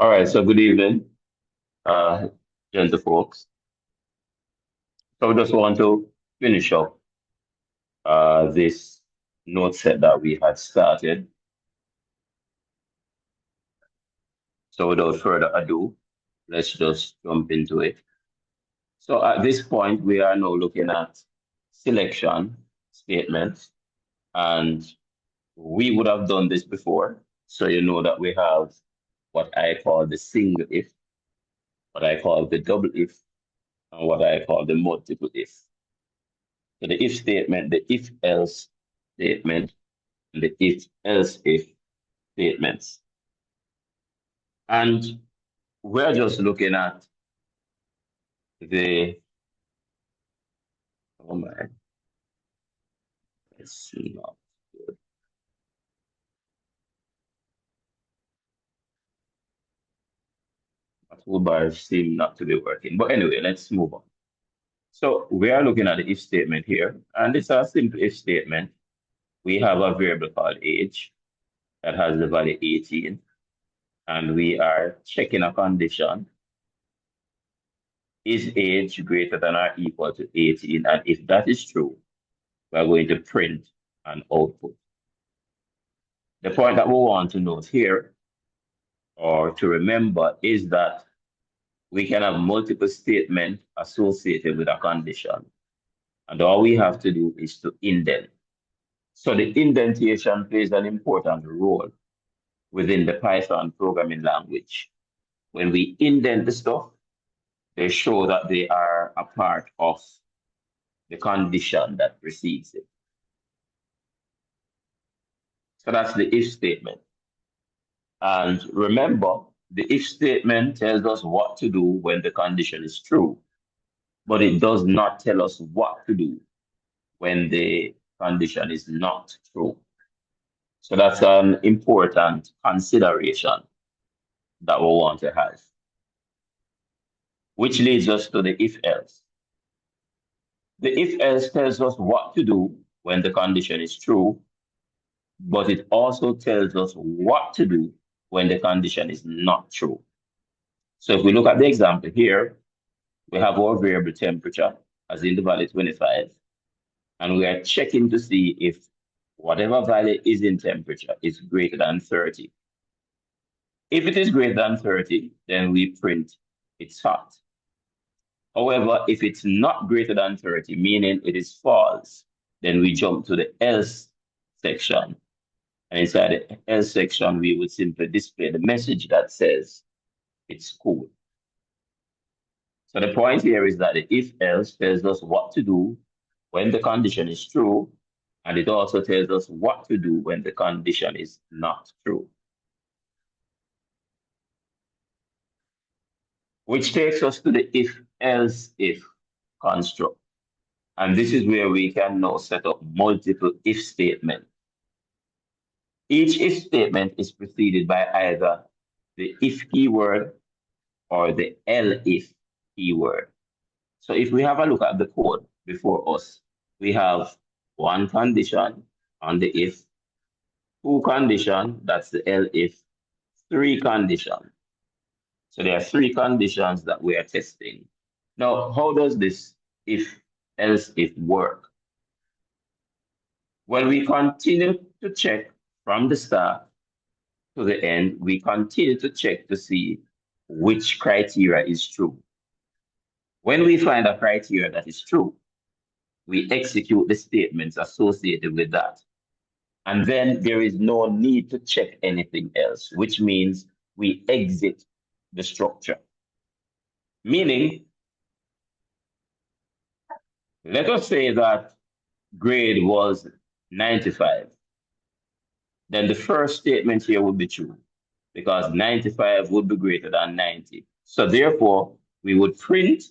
All right, so good evening, uh, gentlefolks. So we just want to finish up this note set that we had started. So without further ado, let's just jump into it. So at this point, we are now looking at selection statements, and we would have done this before. So you know that we have what I call the single if, what I call the double if, and what I call the multiple if. So the if statement, the if else statement, and the if else if statements. And we're just looking at the, oh my, let's see now. My toolbars seem not to be working. But anyway, let's move on. So we are looking at the if statement here, and it's a simple if statement. We have a variable called age that has the value 18, and we are checking a condition. Is age greater than or equal to 18? And if that is true, we're going to print an output. The point that we want to note here or to remember is that we can have multiple statements associated with a condition. And all we have to do is to indent. So the indentation plays an important role within the Python programming language. When we indent the stuff, they show that they are a part of the condition that precedes it. So that's the if statement. And remember, the if statement tells us what to do when the condition is true, but it does not tell us what to do when the condition is not true. So that's an important consideration that we want to have, which leads us to the if else. The if else tells us what to do when the condition is true, but it also tells us what to do when the condition is not true. So if we look at the example here, we have our variable temperature as in the value 25, and we are checking to see if whatever value is in temperature is greater than 30. If it is greater than 30, then we print it's hot. However, if it's not greater than 30, meaning it is false, then we jump to the else section. And inside the else section, we would simply display the message that says it's cool. So the point here is that the if else tells us what to do when the condition is true, and it also tells us what to do when the condition is not true. Which takes us to the if else if construct. And this is where we can now set up multiple if statements. Each if statement is preceded by either the if keyword or the elif keyword. So if we have a look at the code before us, we have one condition on the if, two condition, that's the elif, three condition. So there are three conditions that we are testing. Now, how does this if else if work? Well, we continue to check from the start to the end. We continue to check to see which criteria is true. When we find a criteria that is true, we execute the statements associated with that. And then there is no need to check anything else, which means we exit the structure. Meaning, let us say that grade was 95. Then the first statement here would be true because 95 would be greater than 90. So therefore, we would print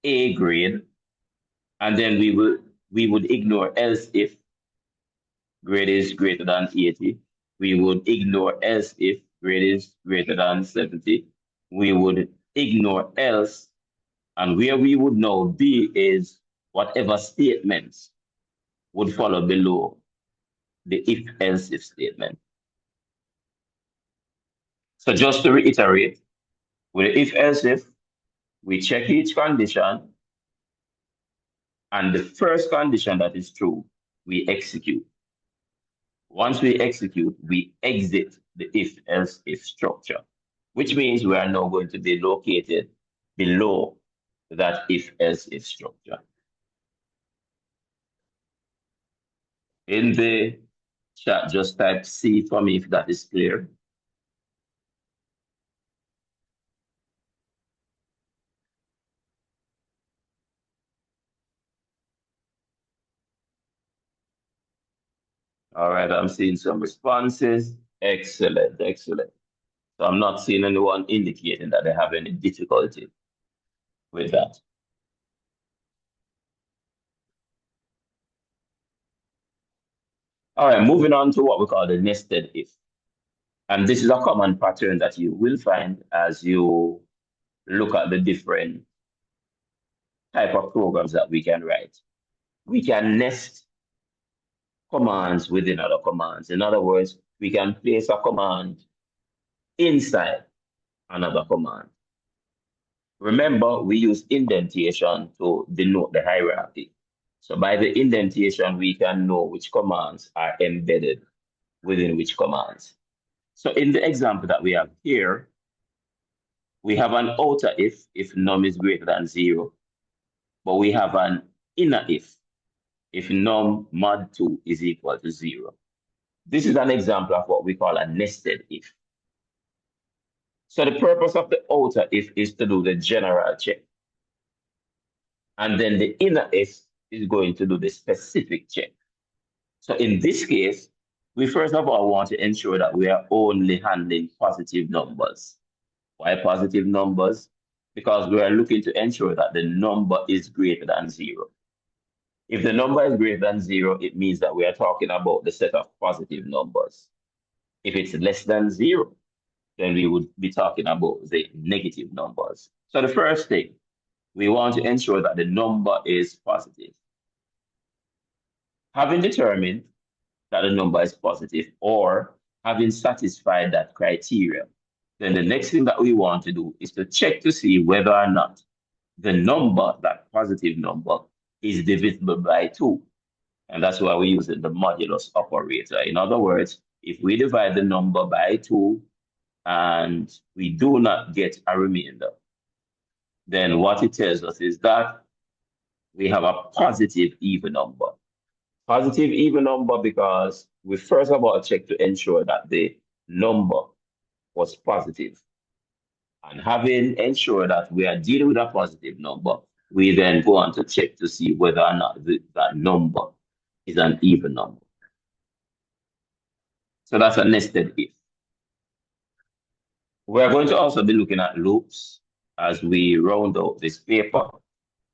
A grade, and then we would ignore else if grade is greater than 80. We would ignore else if grade is greater than 70. We would ignore else, and where we would now be is whatever statements would follow below the if else if statement. So just to reiterate, with if else if, we check each condition, and the first condition that is true, we execute. Once we execute, we exit the if else if structure, which means we are now going to be located below that if else if structure. In the chat, just type C for me if that is clear. All right, I'm seeing some responses. Excellent, excellent. So I'm not seeing anyone indicating that they have any difficulty with that. All right, moving on to what we call the nested if. And this is a common pattern that you will find as you look at the different type of programs that we can write. We can nest commands within other commands. In other words, we can place a command inside another command. Remember, we use indentation to denote the hierarchy. So by the indentation, we can know which commands are embedded within which commands. So in the example that we have here, we have an outer if num is greater than 0, but we have an inner if num mod 2 is equal to 0. This is an example of what we call a nested if. So the purpose of the outer if is to do the general check. And then the inner if is going to do the specific check. So in this case, we first of all want to ensure that we are only handling positive numbers. Why positive numbers? Because we are looking to ensure that the number is greater than 0. If the number is greater than 0, it means that we are talking about the set of positive numbers. If it's less than 0, then we would be talking about the negative numbers. So the first thing, we want to ensure that the number is positive. Having determined that the number is positive or having satisfied that criteria, then the next thing that we want to do is to check to see whether or not the number, that positive number, is divisible by 2. And that's why we're using the modulus operator. In other words, if we divide the number by 2 and we do not get a remainder, then what it tells us is that we have a positive even number. Positive even number because we first of all check to ensure that the number was positive. And having ensured that we are dealing with a positive number, we then go on to check to see whether or not that number is an even number. So that's a nested if. We're going to also be looking at loops as we round out this paper.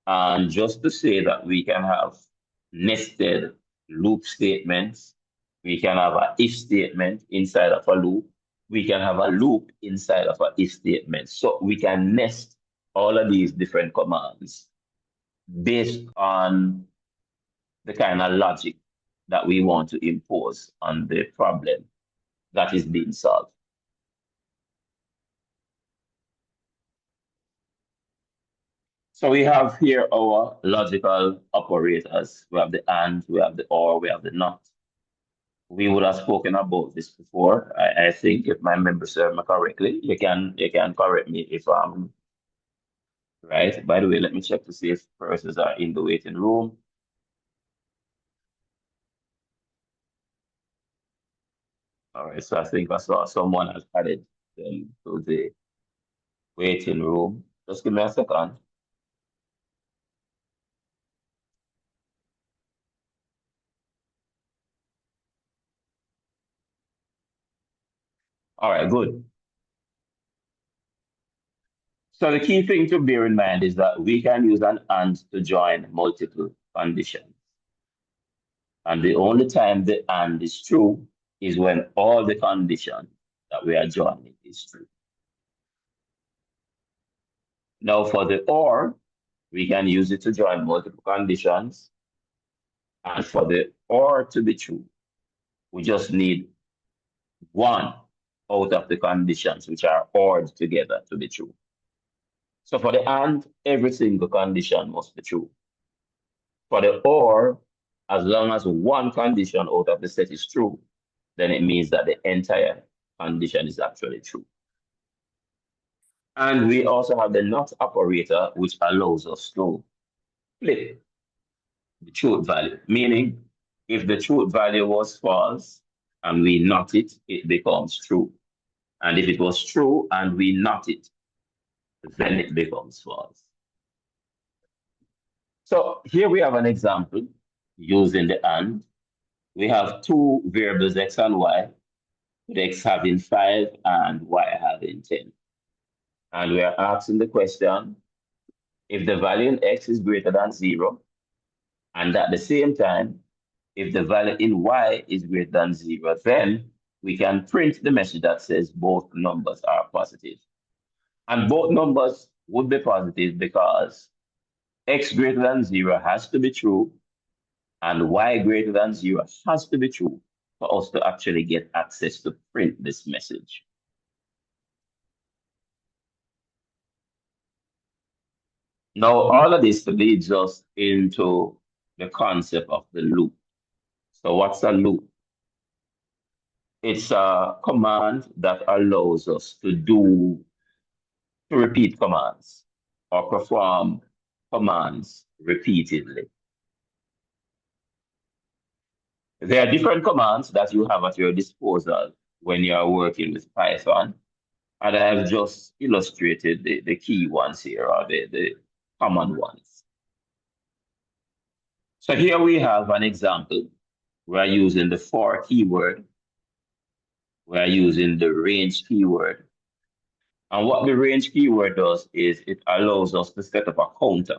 And just to say that we can have nested loop statements, we can have an if statement inside of a loop, we can have a loop inside of an if statement. So we can nest all of these different commands based on the kind of logic that we want to impose on the problem that is being solved. So we have here our logical operators. We have the and, we have the or, we have the not. We would have spoken about this before. I think if my memory serves me correctly, you can correct me if I'm right. By the way, let me check to see if persons are in the waiting room. All right, so I think I saw someone has added them to the waiting room. Just give me a second. All right, good. So the key thing to bear in mind is that we can use an and to join multiple conditions. And the only time the and is true is when all the conditions that we are joining is true. Now for the or, we can use it to join multiple conditions. And for the or to be true, we just need one out of the conditions which are ORed together to be true. So for the AND, every single condition must be true. For the OR, as long as one condition out of the set is true, then it means that the entire condition is actually true. And we also have the NOT operator, which allows us to flip the truth value, meaning if the truth value was false and we NOT it, it becomes true. And if it was true and we NOT it, then it becomes false. So here we have an example using the AND. We have two variables x and y, with x having 5 and y having 10. And we are asking the question, if the value in x is greater than 0, and at the same time, if the value in y is greater than 0, then we can print the message that says both numbers are positive. And both numbers would be positive because x greater than 0 has to be true, and y greater than 0 has to be true for us to actually get access to print this message. Now, all of this leads us into the concept of the loop. So what's a loop? It's a command that allows us to repeat commands or perform commands repeatedly. There are different commands that you have at your disposal when you are working with Python. And I have just illustrated the key ones here, or the common ones. So here we have an example. We're using the for keyword. We're using the range keyword. And what the range keyword does is it allows us to set up a counter.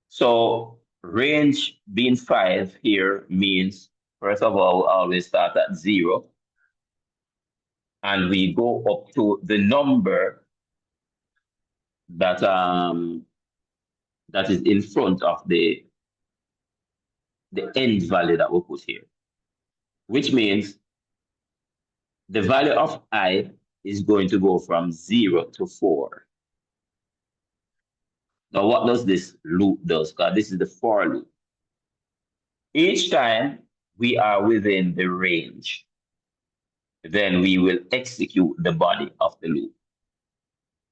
So range being 5 here means, first of all, we always start at 0. And we go up to the number that that is in front of the end value that we put here, which means the value of I is going to go from 0 to 4. Now, what does this loop do? Because this is the for loop. Each time we are within the range, then we will execute the body of the loop.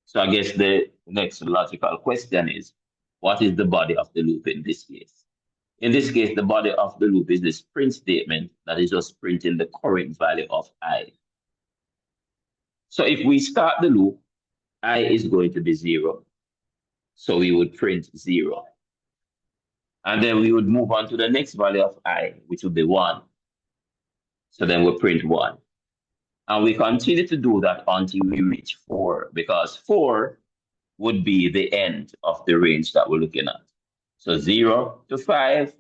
So I guess the next logical question is, what is the body of the loop in this case? In this case, the body of the loop is this print statement that is just printing the current value of I. So if we start the loop, I is going to be 0. So we would print 0. And then we would move on to the next value of I, which would be 1. So then we'll print 1. And we continue to do that until we reach 4, because 4 would be the end of the range that we're looking at. So 0 to 5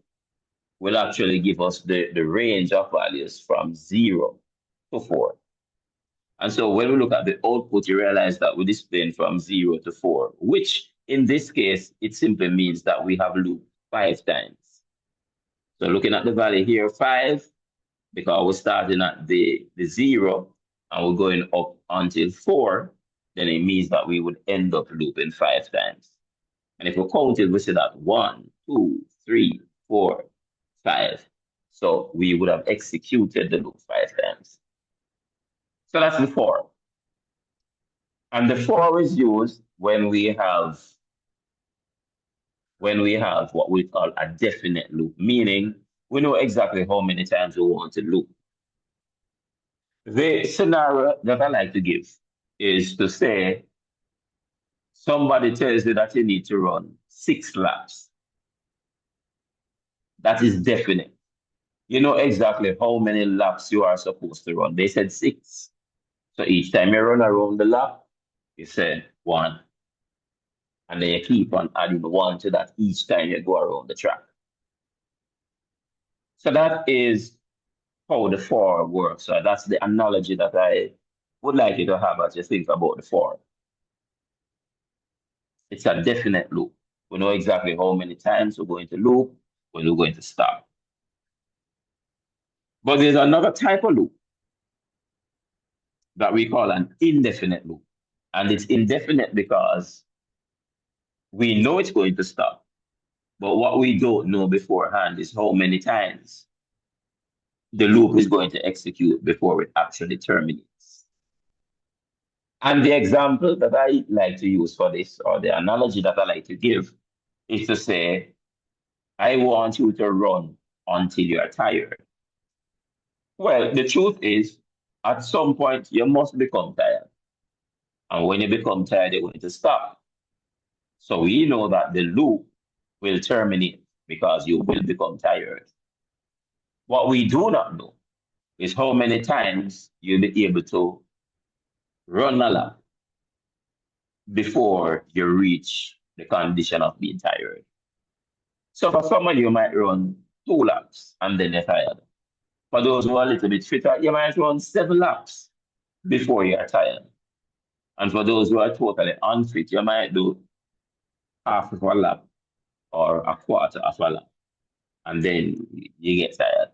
will actually give us the range of values from 0 to 4. And so when we look at the output, you realize that we're displaying from 0 to 4, which in this case, it simply means that we have looped 5 times. So looking at the value here, 5, because we're starting at the 0 and we're going up until 4, then it means that we would end up looping 5 times. And if we count it, we see that 1, 2, 3, 4, 5. So we would have executed the loop 5 times. So that's the for. And the for is used when we have what we call a definite loop, meaning we know exactly how many times we want to loop. The scenario that I like to give is to say, somebody tells you that you need to run 6 laps. That is definite. You know exactly how many laps you are supposed to run. They said 6. So each time you run around the lap, you say 1. And then you keep on adding 1 to that each time you go around the track. So that is how the for works. So that's the analogy that I would like you to have as you think about the for. It's a definite loop. We know exactly how many times we're going to loop, when we're going to stop. But there's another type of loop. that we call an indefinite loop. And it's indefinite because we know it's going to stop. But what we don't know beforehand is how many times the loop is going to execute before it actually terminates. And the example that I like to use for this, or the analogy that I like to give, is to say, I want you to run until you're tired. Well, the truth is, at some point, you must become tired. And when you become tired, you're going to stop. So we know that the loop will terminate because you will become tired. What we do not know is how many times you'll be able to run a lap before you reach the condition of being tired. So for someone, you might run 2 laps and then you're tired. For those who are a little bit fitter, you might run 7 laps before you're tired. And for those who are totally unfit, you might do half of a lap or a quarter of a lap, and then you get tired.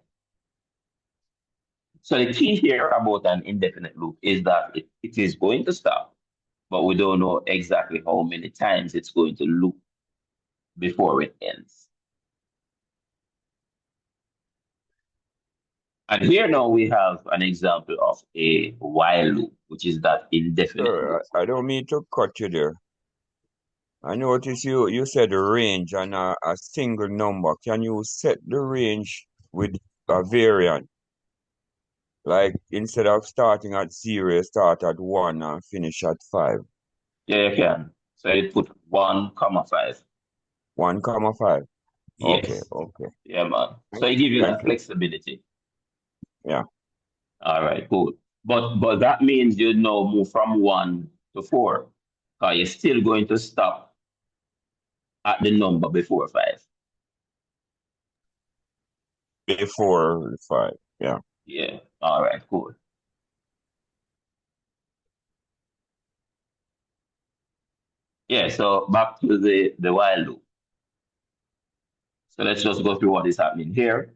So the key here about an indefinite loop is that it is going to stop, but we don't know exactly how many times it's going to loop before it ends. And here now we have an example of a while loop, which is that indefinite loop. I don't mean to cut you there. I notice you said a range and a single number. Can you set the range with a variant? Like instead of starting at 0, you start at 1 and finish at 5. Yeah, you can. So you put 1, 5. 1, 5. Okay, Yes. okay. Yeah, man. So it gives you Thank that you. flexibility. Yeah. All right, cool. But that means you now move from 1 to 4. You're still going to stop at the number before 5. Before 5. Yeah. Yeah. All right, cool. Yeah, so back to the while loop. So let's just go through what is happening here.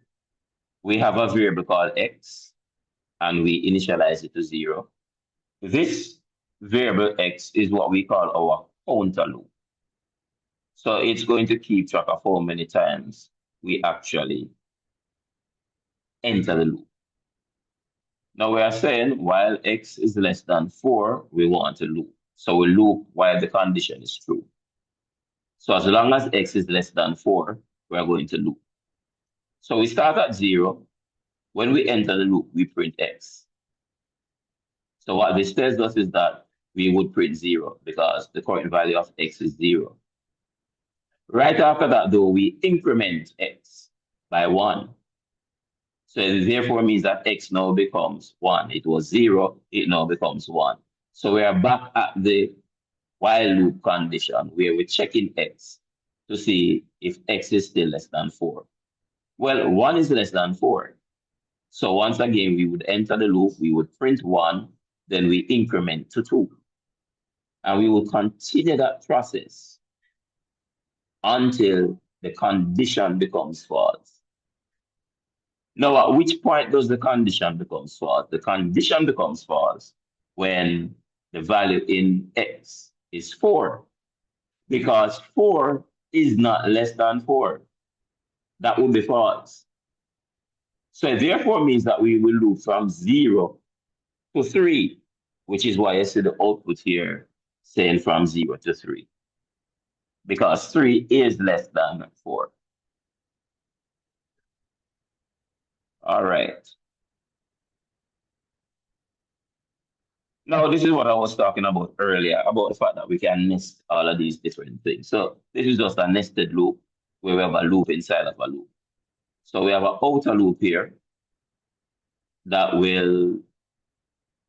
We have a variable called x, and we initialize it to 0. This variable x is what we call our counter loop. So it's going to keep track of how many times we actually enter the loop. Now we are saying while x is less than 4, we want to loop. So we loop while the condition is true. So as long as x is less than 4, we are going to loop. So we start at 0. When we enter the loop, we print x. So what this tells us is that we would print 0 because the current value of x is 0. Right after that, though, we increment x by 1. So it therefore means that x now becomes 1. It was 0, it now becomes 1. So we are back at the while loop condition where we're checking x to see if x is still less than 4. Well, 1 is less than 4. So once again, we would enter the loop, we would print 1, then we increment to 2. And we will continue that process until the condition becomes false. Now, at which point does the condition become false? The condition becomes false when the value in x is 4, because 4 is not less than 4. That would be false. So it therefore means that we will loop from 0 to 3, which is why I see the output here saying from 0 to 3, because 3 is less than 4. All right. Now, this is what I was talking about earlier, about the fact that we can nest all of these different things. So this is just a nested loop where we have a loop inside of a loop. So we have an outer loop here that will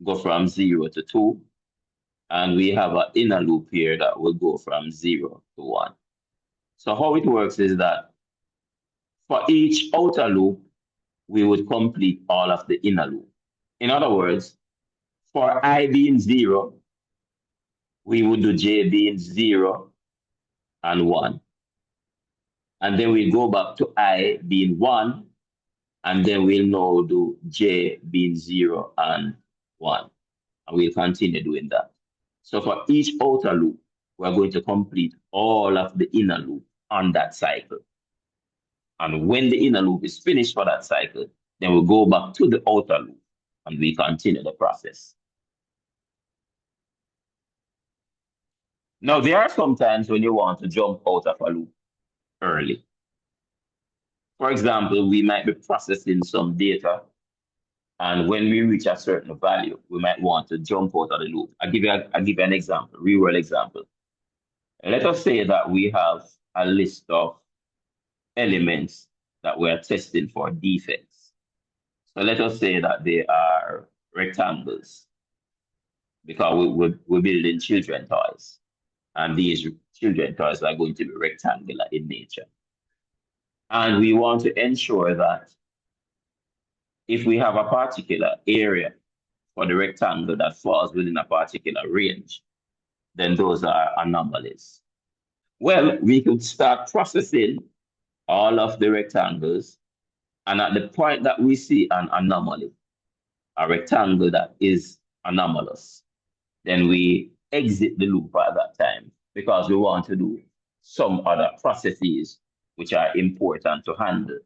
go from 0 to 2. And we have an inner loop here that will go from 0 to 1. So how it works is that for each outer loop, we would complete all of the inner loop. In other words, for I being 0, we would do j being 0 and 1. And then we go back to I being 1, and then we'll now do j being 0 and 1. and we'll continue doing that. So for each outer loop, we're going to complete all of the inner loop on that cycle. And when the inner loop is finished for that cycle, then we'll go back to the outer loop and we continue the process. Now, there are some times when you want to jump out of a loop early. For example, we might be processing some data, and when we reach a certain value, we might want to jump out of the loop. I'll give you an example, real world example. Let us say that we have a list of elements that we're testing for defects. So let us say that they are rectangles because we're building children toys. And these children toys are going to be rectangular in nature. And we want to ensure that if we have a particular area for the rectangle that falls within a particular range, then those are anomalies. Well, we could start processing all of the rectangles, and at the point that we see an anomaly, a rectangle that is anomalous, then we exit the loop at that time because we want to do some other processes which are important to handle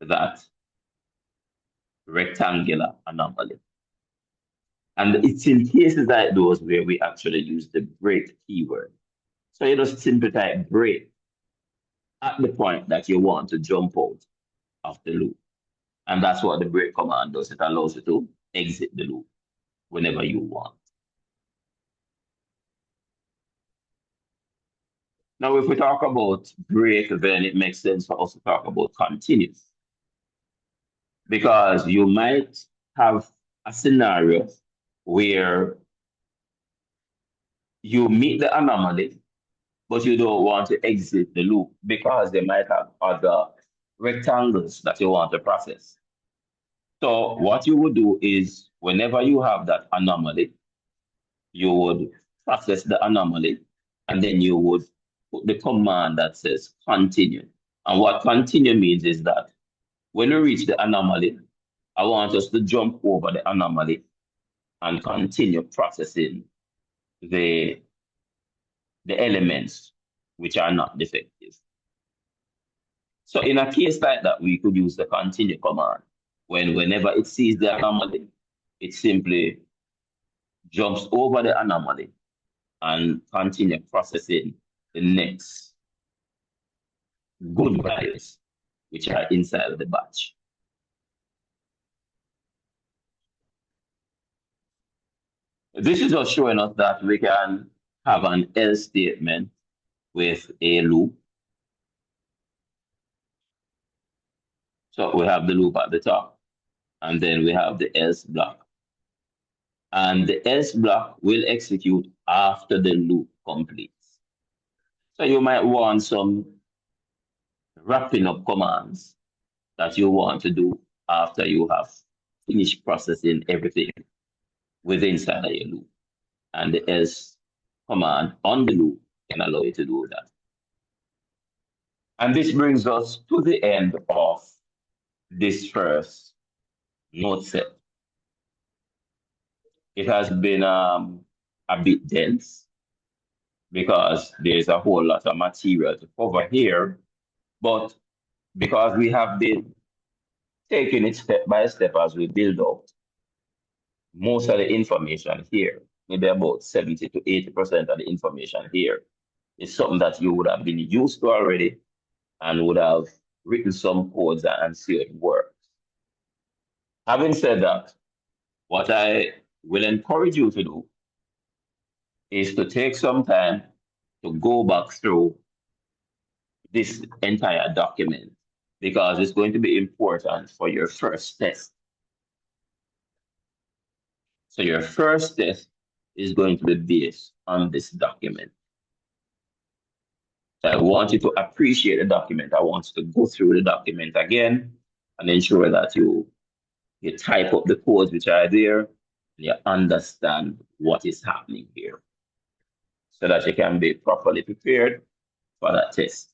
that rectangular anomaly. And it's in cases like those where we actually use the break keyword. So you just simply type break at the point that you want to jump out of the loop. And that's what the break command does. It allows you to exit the loop whenever you want. Now, if we talk about break, then it makes sense for us to talk about continue. Because you might have a scenario where you meet the anomaly, but you don't want to exit the loop because they might have other rectangles that you want to process. So what you would do is whenever you have that anomaly, you would process the anomaly and then you would put the command that says continue. And what continue means is that when we reach the anomaly, I want us to jump over the anomaly and continue processing the, the elements which are not defective. So in a case like that, we could use the continue command. Whenever it sees the anomaly, it simply jumps over the anomaly and continue processing the next good values which are inside of the batch. This is just showing us that we can have an else statement with a loop. So we have the loop at the top, and then we have the else block. And the else block will execute after the loop completes. So you might want some wrapping up commands that you want to do after you have finished processing everything within inside of your loop. And the else command on the loop can allow you to do that. And this brings us to the end of this first note set. It has been a bit dense because there's a whole lot of material to cover here, but because we have been taking it step by step as we build out, most of the information here, maybe about 70 to 80% of the information here, is something that you would have been used to already and would have written some codes and see it works. Having said that, what I will encourage you to do is to take some time to go back through this entire document because it's going to be important for your first test. So your first test is going to be based on this document. So I want you to appreciate the document. I want you to go through the document again and ensure that you type up the codes which are there and you understand what is happening here so that you can be properly prepared for that test.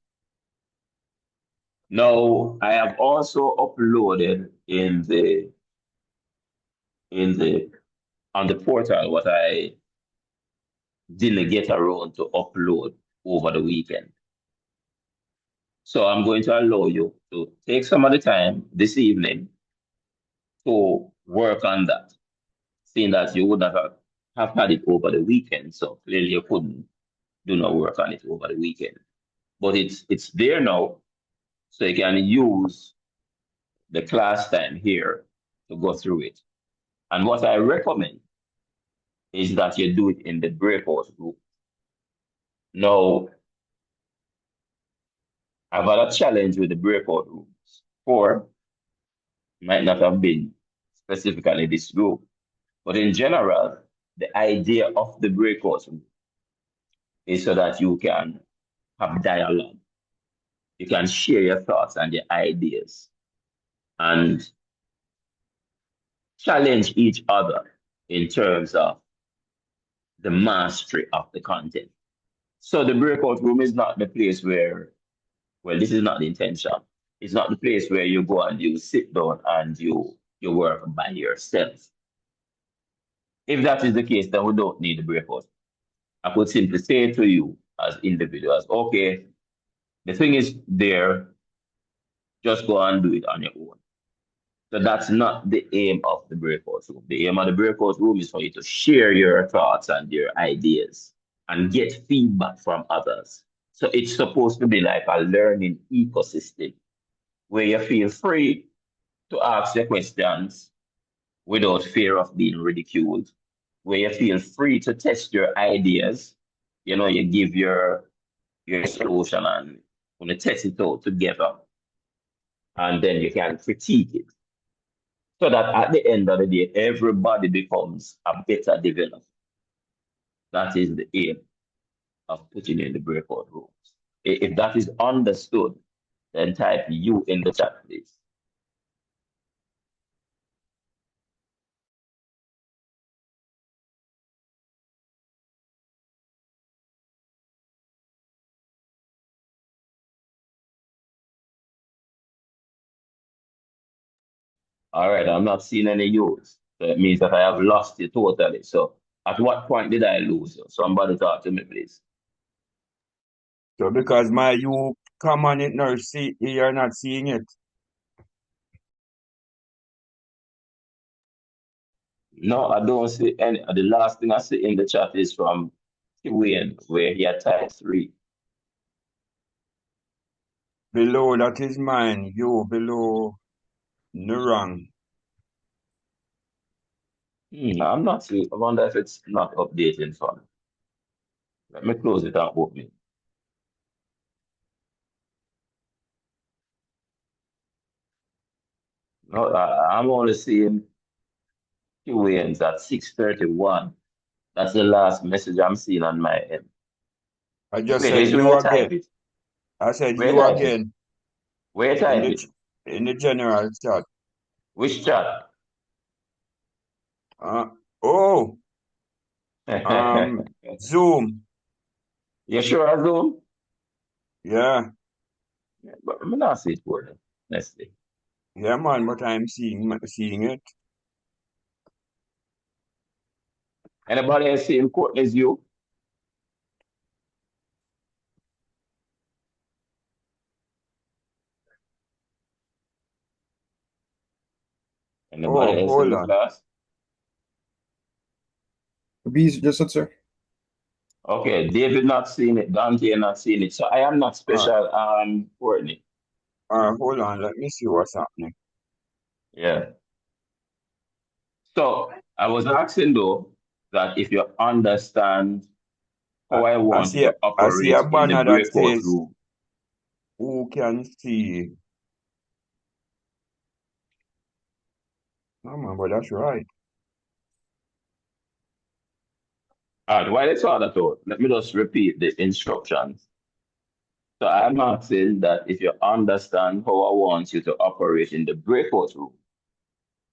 Now, I have also uploaded in the on the portal what I didn't get around to upload over the weekend. So I'm going to allow you to take some of the time this evening to work on that, seeing that you would not have had it over the weekend. So clearly you couldn't do no work on it over the weekend. But it's there now, so you can use the class time here to go through it. And what I recommend is that you do it in the breakout group. Now, I've had a challenge with the breakout rooms. Four might not have been specifically this group, but in general, the idea of the breakout room is so that you can have dialogue. You can share your thoughts and your ideas and challenge each other in terms of the mastery of the content. So the breakout room is not the place where, well, this is not the intention. It's not the place where you go and you sit down and you work by yourself. If that is the case, then we don't need the breakout. I could simply say to you as individuals, okay, the thing is there, just go and do it on your own. So that's not the aim of the breakout room. The aim of the breakout room is for you to share your thoughts and your ideas and get feedback from others. So it's supposed to be like a learning ecosystem where you feel free to ask your questions without fear of being ridiculed, where you feel free to test your ideas. You know, you give your solution and when you test it out together, and then you can critique it. So that at the end of the day, everybody becomes a better developer. That is the aim of putting in the breakout rooms. If that is understood, then type you in the chat, please. All right, I'm not seeing any use. So it means that I have lost you totally. So at what point did I lose you? Somebody talk to me, please. So because my you come on it now, see you're not seeing it. No, I don't see any. The last thing I see in the chat is from Wayne, where he had typed three. Below that is mine. You below Nurang. I'm not seeing. I wonder if it's not updating for me. Let me close it and open it. No, I'm only seeing Wayne's at 6:31. That's the last message I'm seeing on my end. I just Wait, said this you where you type again. it. I said Where you you type it? again Where you in type the it? in the general chat. Which chat? Uh, oh, Zoom. You sure I Zoom? Yeah, Yeah, but I'm not see it for them. Let's see. yeah, man. But I'm seeing it. Anybody else seeing Courtney's you? Anybody Oh, else in hold the on. class? Bees just said, sir. Okay, David not seeing it, Dante not seeing it. So I am not Uh, special, Courtney. hold on. Let me see what's happening. Yeah. So I was asking though that if you understand I, how I I want you see to I see a operate in the banner that breakout says room. who can see. No man, but that's right. All right, while it's all that out, let me just repeat the instructions. So I'm asking that if you understand how I want you to operate in the breakout room,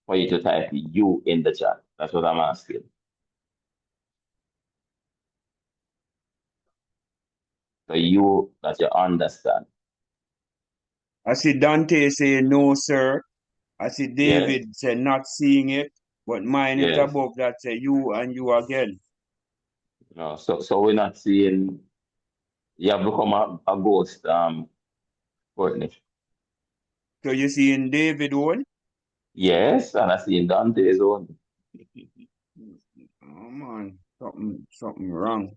for you to type you in the chat. That's what I'm asking. So you that you understand. I see Dante say no, sir. I see Yes. David say not seeing it. But mine is Yes. above that say you and you again. No, so we're not seeing you have become a ghost, Courtney. So you see in David one? Yes, and I see in Dante's own. Oh man, something wrong.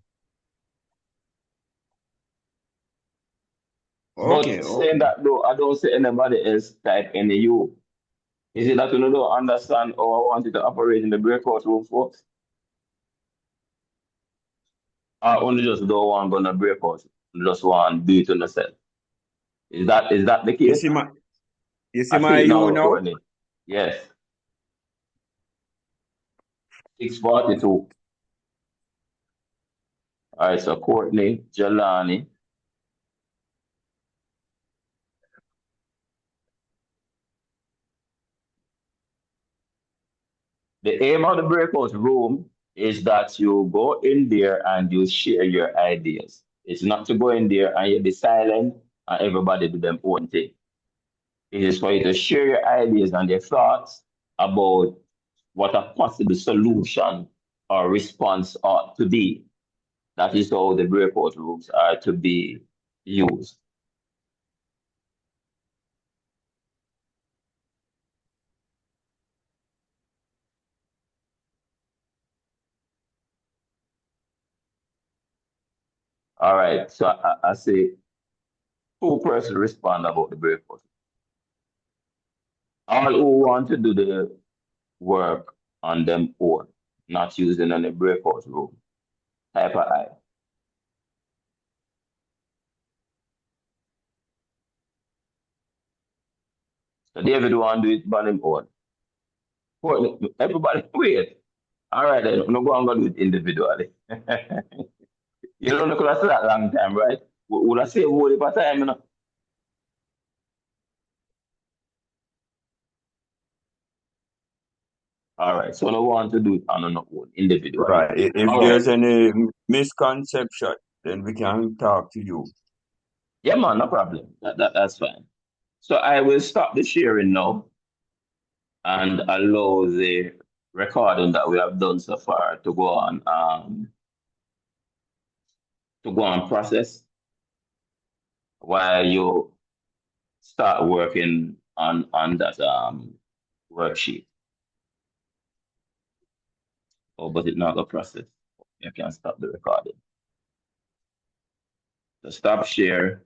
Okay, But saying okay. that though, I don't see anybody else type any you. Is it that you don't understand how I want it to operate in the breakout room, folks? I only just don't want gonna breakout. Just want to do it on yourself. Is that the You case? see my you see I my see it you now, now? Courtney. Yes. 642. All right, so Courtney, Jelani. The aim of the breakout room is that you go in there and you share your ideas. It's not to go in there and you be silent and everybody do their own thing. It is for you to share your ideas and your thoughts about what a possible solution or response ought to be. That is how the breakout rooms are to be used. All right, so I say two-person respond about the breakout. All who want to do the work on them own, not using any breakout room. Type of I. So David want to do it by him own. Everybody wait. All right, then I'm not going to do it individually. You don't look at that long time, right? Would I say whole heap of time, you know? All right, so I want to do it on our own individually. Right. If All right. there's any misconception, then we can talk to you. Yeah, man, no problem. That's fine. So I will stop the sharing now and allow the recording that we have done so far to go on process while you start working on that worksheet. Oh, but it not a process. You can stop the recording. So stop share